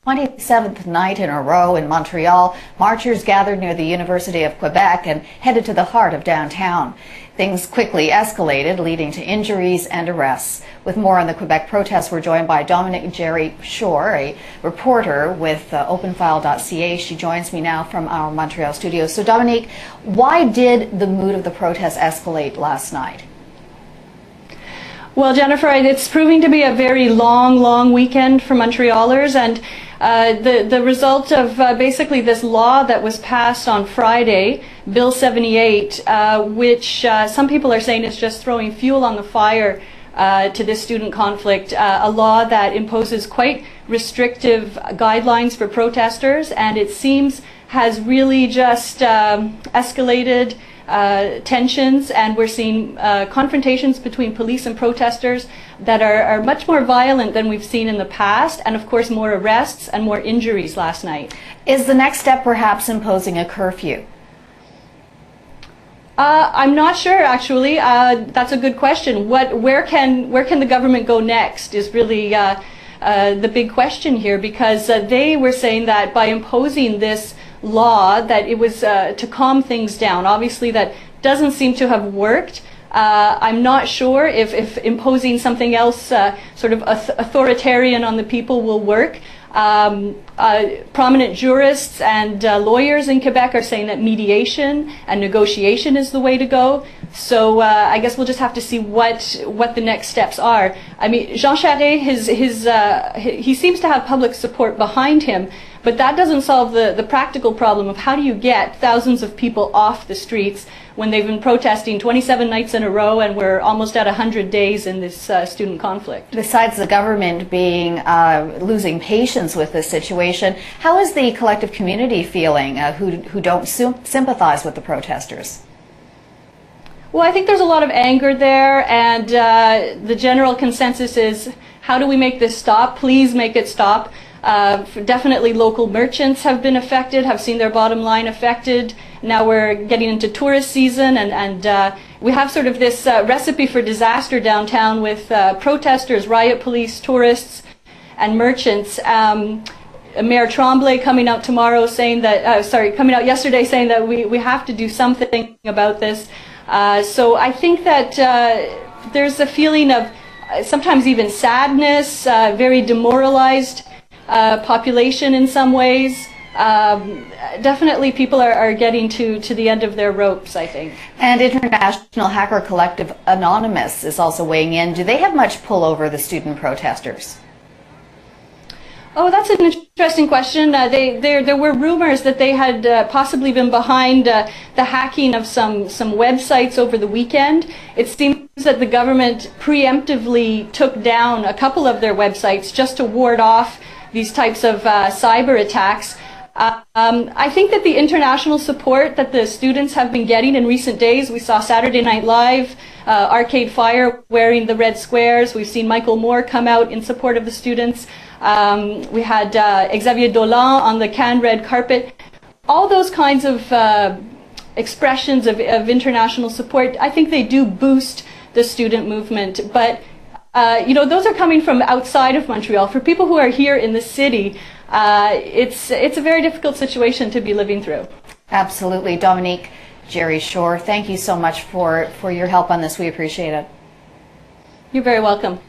27th night in a row in Montreal, marchers gathered near the University of Quebec and headed to the heart of downtown. Things quickly escalated, leading to injuries and arrests. With more on the Quebec protests, we're joined by Dominique Jerry Shore, a reporter with openfile.ca. She joins me now from our Montreal studio. So Dominique, why did the mood of the protests escalate last night? Well, Jennifer, it's proving to be a very long weekend for Montrealers, and the result of basically this law that was passed on Friday, Bill 78, which some people are saying is just throwing fuel on the fire to this student conflict, a law that imposes quite restrictive guidelines for protesters, and it seems has really just escalated tensions, and we're seeing confrontations between police and protesters that are much more violent than we've seen in the past, and of course more arrests and more injuries last night. Is the next step perhaps imposing a curfew? I'm not sure, actually. That's a good question. Where can the government go next is really the big question here, because they were saying that by imposing this law that it was to calm things down. Obviously that doesn't seem to have worked. I'm not sure if imposing something else sort of authoritarian on the people will work. Prominent jurists and lawyers in Quebec are saying that mediation and negotiation is the way to go. So I guess we'll just have to see what the next steps are. I mean, Jean Charest, he seems to have public support behind him, but that doesn't solve the practical problem of how do you get thousands of people off the streets when they've been protesting 27 nights in a row, and we're almost at 100 days in this student conflict. Besides the government being losing patience with this situation, how is the collective community feeling who don't sympathize with the protesters? Well, I think there's a lot of anger there, and the general consensus is, how do we make this stop? Please make it stop. Definitely local merchants have been affected, have seen their bottom line affected. Now we're getting into tourist season, and we have sort of this recipe for disaster downtown with protesters, riot police, tourists, and merchants. Mayor Tremblay coming out tomorrow saying that, coming out yesterday saying that we have to do something about this. So I think that there's a feeling of sometimes even sadness, very demoralized population in some ways. Definitely people are getting to the end of their ropes, I think. And international hacker collective Anonymous is also weighing in. Do they have much pull over the student protesters? Oh, that's an interesting question. There were rumors that they had possibly been behind the hacking of some websites over the weekend. It seems that the government preemptively took down a couple of their websites just to ward off these types of cyber attacks. I think that the international support that the students have been getting in recent days, we saw Saturday Night Live, Arcade Fire wearing the red squares. We've seen Michael Moore come out in support of the students. We had Xavier Dolan on the Cannes red carpet. All those kinds of expressions of international support, I think they do boost the student movement. But you know, those are coming from outside of Montreal. For people who are here in the city, it's a very difficult situation to be living through. Absolutely. Dominique Jerry Shore, thank you so much for your help on this. We appreciate it. You're very welcome.